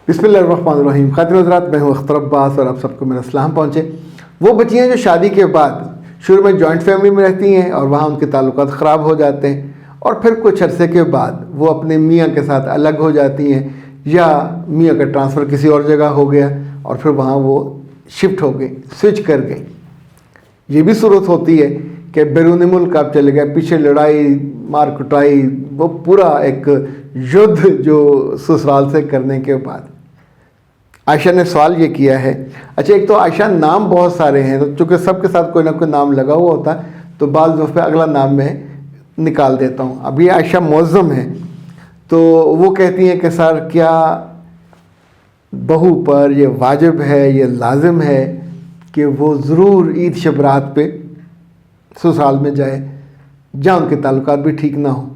बिस्मिल्लाहिर्रहमानिर्रहीम। खातिन हज़रात, मैं हूँ अख्तर अब्बास और आप सबको मेरा सलाम पहुँचे। वो बच्चियाँ जो शादी के बाद शुरू में जॉइंट फैमिली में रहती हैं और वहाँ उनके ताल्लुकात ख़राब हो जाते हैं और फिर कुछ अरसे के बाद वो अपने मियाँ के साथ अलग हो जाती हैं या मियाँ का ट्रांसफ़र किसी और जगह हो गया और फिर वहाँ वो शिफ्ट हो गई, स्विच कर गई। ये भी सूरत होती है कि बैरून मुल्क आप चले गए, पीछे लड़ाई मार कुटाई, वो पूरा एक युद्ध जो ससुराल से करने के बाद। आयशा ने सवाल ये किया है। अच्छा, एक तो आयशा नाम बहुत सारे हैं, तो चूँकि सबके साथ कोई ना कोई नाम लगा हुआ होता है तो बाज़ दफ़े अगला नाम मैं निकाल देता हूँ। अभी आयशा मुअज़्ज़म है, तो वो कहती हैं कि सर क्या बहू पर ये वाजिब है, ये लाजिम है कि वो ज़रूर ईद शब रात पे ससुराल में जाए जहाँ उनके ताल्लुकात भी ठीक ना हो।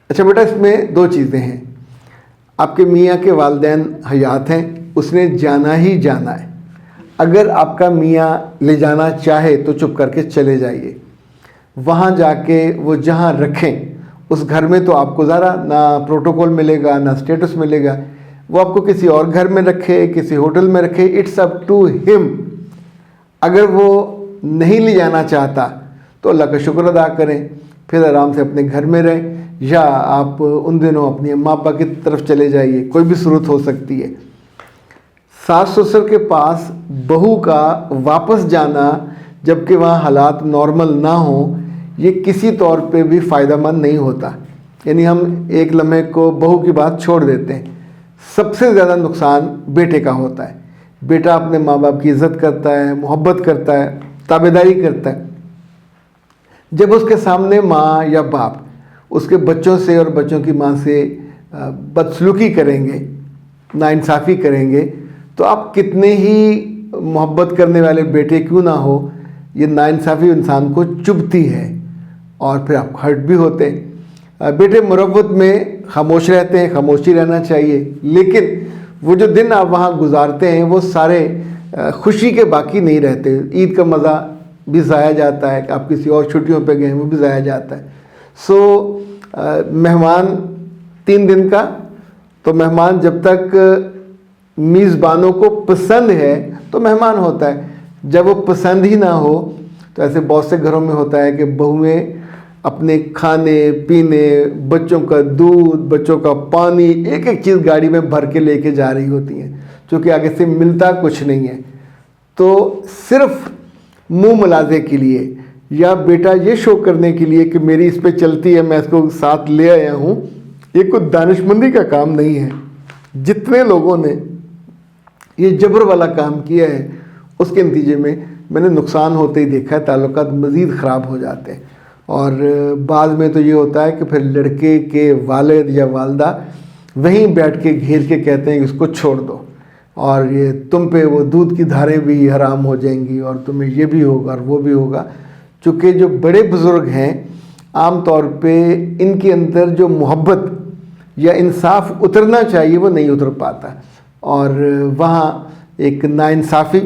अच्छा बेटा, इसमें दो चीज़ें हैं। आपके मियाँ के वालिदैन हयात हैं, उसने जाना ही जाना है। अगर आपका मियाँ ले जाना चाहे तो चुप करके चले जाइए। वहाँ जाके वो जहाँ रखें उस घर में तो आपको ज़रा ना प्रोटोकॉल मिलेगा ना स्टेटस मिलेगा। वो आपको किसी और घर में रखे, किसी होटल में रखे, इट्स अप टू हिम। अगर वो नहीं ले जाना चाहता तो अल्लाह का शुक्र अदा करें, फिर आराम से अपने घर में रहें, या आप उन दिनों अपनी अम्मा अब्बा की तरफ चले जाइए। कोई भी सूरत हो सकती है। सास ससुर के पास बहू का वापस जाना जबकि वहाँ हालात नॉर्मल ना हो, ये किसी तौर पे भी फ़ायदेमंद नहीं होता। यानी हम एक लम्हे को बहू की बात छोड़ देते हैं। सबसे ज़्यादा नुकसान बेटे का होता है। बेटा अपने माँ बाप की इज़्ज़त करता है, मोहब्बत करता है, ताबेदारी करता है। जब उसके सामने माँ या बाप उसके बच्चों से और बच्चों की माँ से बदसलूकी करेंगे, नाइंसाफ़ी करेंगे, तो आप कितने ही मोहब्बत करने वाले बेटे क्यों ना हो, ये नाइंसाफ़ी इंसान को चुभती है और फिर आप हर्ट भी होते हैं। बेटे मुरव्वत में खामोश रहते हैं, खामोशी रहना चाहिए, लेकिन वो जो दिन आप वहाँ गुजारते हैं वो सारे खुशी के बाकी नहीं रहते। ईद का मज़ा भी ज़ाया जाता है, आप किसी और छुट्टियों पे गए वो भी ज़ाया जाता है। मेहमान 3 दिन का, तो मेहमान जब तक मेज़बानों को पसंद है तो मेहमान होता है। जब वो पसंद ही ना हो तो ऐसे बहुत से घरों में होता है कि बहुएं अपने खाने पीने, बच्चों का दूध, बच्चों का पानी, एक एक चीज़ गाड़ी में भर के लेके जा रही होती हैं, क्योंकि आगे से मिलता कुछ नहीं है। तो सिर्फ मुँह मुलाजे के लिए या बेटा ये शो करने के लिए कि मेरी इस पे चलती है, मैं इसको साथ ले आया हूँ, ये कोई दानिशमंदी का काम नहीं है। जितने लोगों ने ये जबर वाला काम किया है उसके नतीजे में मैंने नुकसान होते ही देखा है, ताल्लुकात मज़ीद ख़राब हो जाते हैं। और बाद में तो ये होता है कि फिर लड़के के वालिद या वालदा वहीं बैठ के घेर के कहते हैं कि इसको छोड़ दो और ये तुम पे वो दूध की धारें भी हराम हो जाएंगी और तुम्हें ये भी होगा और वो भी होगा। चूँकि जो बड़े बुज़ुर्ग हैं आम तौर पे इनके अंदर जो मोहब्बत या इंसाफ उतरना चाहिए वो नहीं उतर पाता और वहाँ एक नाइंसाफ़ी,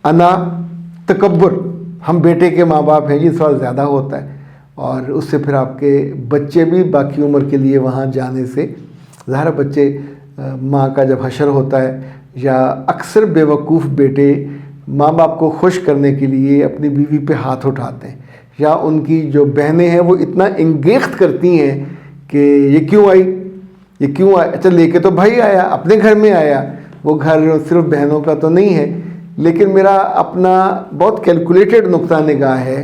अना, तकब्बुर, हम बेटे के माँ बाप हैं, ये थोड़ा ज़्यादा होता है। और उससे फिर आपके बच्चे भी बाकी उम्र के लिए वहाँ जाने से ज़ाहिर बच्चे माँ का जब हशर होता है, या अक्सर बेवकूफ़ बेटे माँ बाप को खुश करने के लिए अपनी बीवी पे हाथ उठाते हैं, या उनकी जो बहनें हैं वो इतना इंगेख्त करती हैं कि ये क्यों आई, ये क्यों आया। अच्छा, लेके तो भाई आया, अपने घर में आया, वो घर सिर्फ बहनों का तो नहीं है। लेकिन मेरा अपना बहुत कैलकुलेटेड नुक्ता निगाह है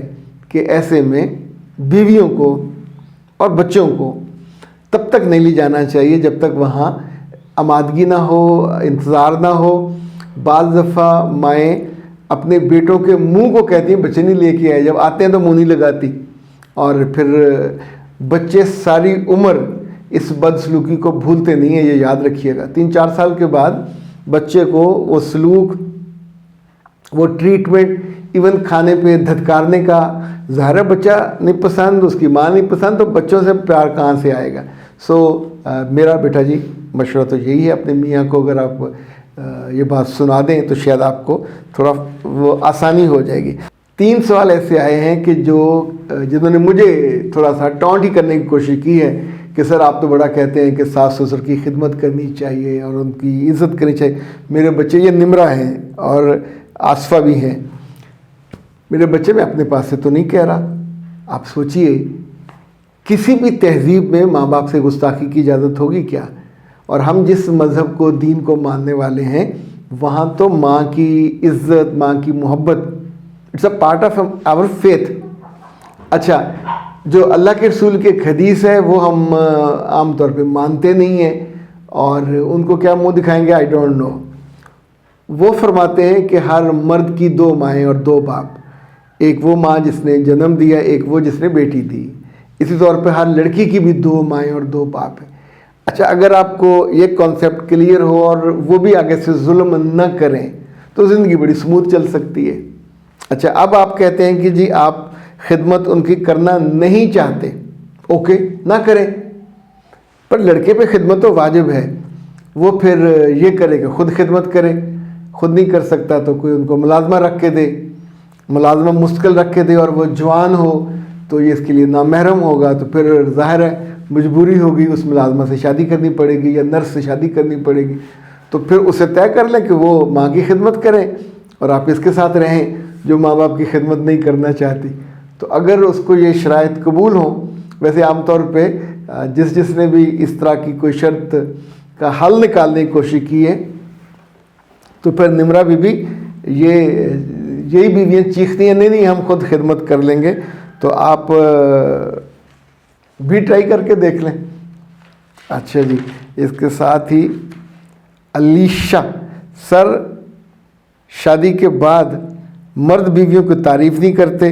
कि ऐसे में बीवियों को और बच्चों को तब तक नहीं ले जाना चाहिए जब तक वहाँ आमादगी ना हो, इंतज़ार ना हो। बाज़ दफ़ा माएँ अपने बेटों के मुंह को कहती हैं बच्चे नहीं लेके आए, जब आते हैं तो मुंह नहीं लगाती, और फिर बच्चे सारी उम्र इस बदसलूकी को भूलते नहीं हैं, ये याद रखिएगा। 3-4 साल के बाद बच्चे को वो सलूक, वो ट्रीटमेंट, इवन खाने पे धत्कारने का, ज़ाहिर बच्चा नहीं पसंद, उसकी माँ नहीं पसंद, तो बच्चों से प्यार कहाँ से आएगा। मेरा बेटा जी मशवरा तो यही है, अपने मियाँ को अगर आप ये बात सुना दें तो शायद आपको थोड़ा वो आसानी हो जाएगी। 3 सवाल ऐसे आए हैं कि जिन्होंने मुझे थोड़ा सा टॉन्ट ही करने की कोशिश की है کہ سر آپ تو بڑا کہتے ہیں کہ ساس سسر کی خدمت کرنی چاہیے اور ان کی عزت کرنی چاہیے. میرے بچے یہ نمرہ ہیں اور آصفہ بھی ہیں. میرے بچے میں اپنے پاس سے تو نہیں کہہ رہا. آپ سوچئے کسی بھی تہذیب میں ماں باپ سے گستاخی کی اجازت ہوگی کیا؟ اور ہم جس مذہب کو دین کو ماننے والے ہیں وہاں تو ماں کی عزت ماں کی محبت it's a part of our faith. اچھا جو اللہ کے رسول کی ایک حدیث ہے وہ ہم عام طور پہ مانتے نہیں ہیں اور ان کو کیا منہ دکھائیں گے آئی ڈونٹ نو. وہ فرماتے ہیں کہ ہر مرد کی 2 مائیں اور 2 باپ. ایک وہ ماں جس نے جنم دیا, ایک وہ جس نے بیٹی دی. اسی طور پہ ہر لڑکی کی بھی 2 مائیں اور 2 باپ ہیں. اچھا اگر آپ کو یہ کانسیپٹ کلیئر ہو اور وہ بھی آگے سے ظلم نہ کریں تو زندگی بڑی سموتھ چل سکتی ہے. اچھا اب آپ کہتے ہیں کہ جی آپ خدمت ان کی کرنا نہیں چاہتے, اوکے نہ کریں, پر لڑکے پہ خدمت تو واجب ہے. وہ پھر یہ کرے کہ خود خدمت کرے, خود نہیں کر سکتا تو کوئی ان کو ملازمہ رکھ کے دے, ملازمہ مستقل رکھ کے دے, اور وہ جوان ہو تو یہ اس کے لیے نامحرم ہوگا تو پھر ظاہر ہے مجبوری ہوگی اس ملازمہ سے شادی کرنی پڑے گی یا نرس سے شادی کرنی پڑے گی. تو پھر اسے طے کر لیں کہ وہ ماں کی خدمت کریں اور آپ اس کے ساتھ رہیں جو ماں باپ کی خدمت نہیں کرنا چاہتی. تو اگر اس کو یہ شرائط قبول ہوں, ویسے عام طور پہ جس نے بھی اس طرح کی کوئی شرط کا حل نکالنے کی کوشش کی ہے تو پھر نمرہ بی یہی بیویاں چیختی ہیں نہیں ہم خود خدمت کر لیں گے. تو آپ بھی ٹرائی کر کے دیکھ لیں. اچھا جی, اس کے ساتھ ہی علیشہ, سر شادی کے بعد مرد بیویوں کو تعریف نہیں کرتے,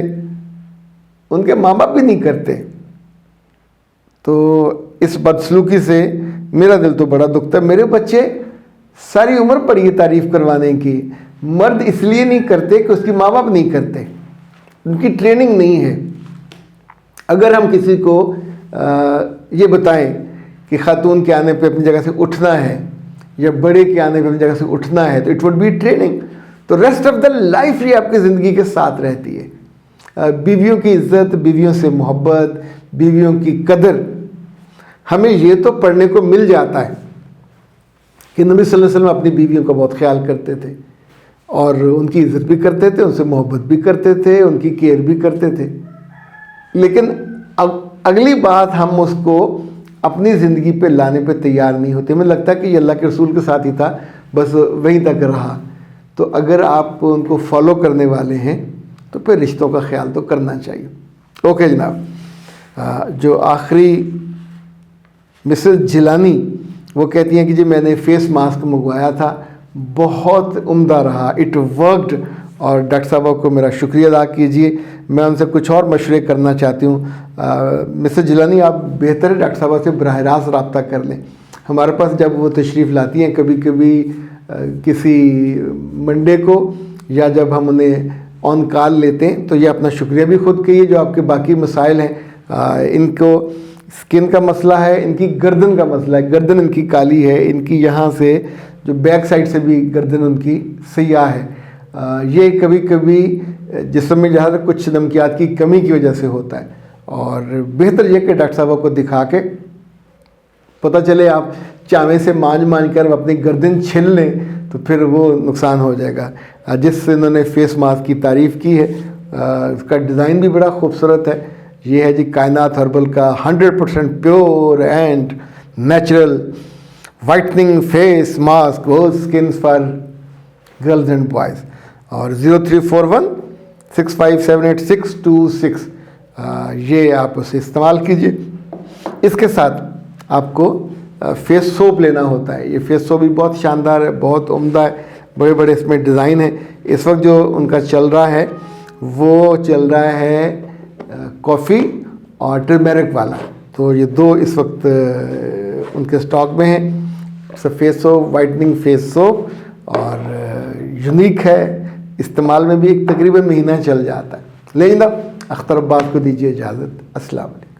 ان کے ماں باپ بھی نہیں کرتے, تو اس بدسلوکی سے میرا دل تو بڑا دکھتا ہے. میرے بچے ساری عمر پڑی ہے تعریف کروانے کی. مرد اس لیے نہیں کرتے کہ اس کی ماں باپ نہیں کرتے, ان کی ٹریننگ نہیں ہے. اگر ہم کسی کو یہ بتائیں کہ خاتون کے آنے پہ اپنی جگہ سے اٹھنا ہے یا بڑے کے آنے پہ اپنی جگہ سے اٹھنا ہے تو اٹ وڈ بی ٹریننگ. تو ریسٹ آف دا لائف یہ آپ کی زندگی کے ساتھ رہتی ہے. بیویوں کی عزت, بیویوں سے محبت, بیویوں کی قدر, ہمیں یہ تو پڑھنے کو مل جاتا ہے کہ نبی صلی اللہ علیہ وسلم اپنی بیویوں کا بہت خیال کرتے تھے اور ان کی عزت بھی کرتے تھے, ان سے محبت بھی کرتے تھے, ان کی کیئر بھی کرتے تھے. لیکن اب اگلی بات ہم اس کو اپنی زندگی پہ لانے پہ تیار نہیں ہوتے. ہمیں لگتا ہے کہ یہ اللہ کے رسول کے ساتھ ہی تھا, بس وہیں تک رہا. تو اگر آپ ان کو فالو کرنے والے ہیں تو پھر رشتوں کا خیال تو کرنا چاہیے. اوکے جناب, جو آخری مسز جیلانی وہ کہتی ہیں کہ جی میں نے فیس ماسک منگوایا تھا, بہت عمدہ رہا, اٹ ورکڈ, اور ڈاکٹر صاحبہ کو میرا شکریہ ادا کیجیے. میں ان سے کچھ اور مشورے کرنا چاہتی ہوں. مسز جیلانی آپ بہتر ہے ڈاکٹر صاحبہ سے براہ راست رابطہ کر لیں. ہمارے پاس جب وہ تشریف لاتی ہیں کبھی کبھی کسی منڈے کو یا جب ہم انہیں آن کال لیتے ہیں تو یہ اپنا شکریہ بھی خود کہیے. جو آپ کے باقی مسائل ہیں, ان کو اسکن کا مسئلہ ہے, ان کی گردن کا مسئلہ ہے, گردن ان کی کالی ہے, ان کی یہاں سے جو بیک سائڈ سے بھی گردن ان کی سیاہ ہے. یہ کبھی کبھی جسم میں جہاں کچھ نمکیات کی کمی کی وجہ سے ہوتا ہے, اور بہتر یہ کہ ڈاکٹر صاحبہ کو دکھا کے پتہ چلے آپ چاوے سے مانج کر اپنی گردن چھل لیں تو پھر وہ نقصان ہو جائے گا. جس سے انہوں نے فیس ماسک کی تعریف کی ہے, اس کا ڈیزائن بھی بڑا خوبصورت ہے. یہ ہے جی کائنات ہربل کا 100% pure and natural whitening face mask, وہ skins for girls and boys. اور 0341 6578 یہ آپ اسے استعمال کیجئے. اس کے ساتھ آپ کو فیس سوپ لینا ہوتا ہے. یہ فیس سوپ بھی بہت شاندار ہے, بہت عمدہ ہے, بڑے بڑے اس میں ڈیزائن ہیں. اس وقت جو ان کا چل رہا ہے وہ چل رہا ہے کافی اور ٹرمیرک والا, تو یہ 2 اس وقت ان کے اسٹاک میں ہیں. Face soap, whitening face soap, اور یونیک ہے, استعمال میں بھی ایک تقریباً مہینہ چل جاتا ہے. لیکن اختر عباس کو دیجیے اجازت. السلام علیکم.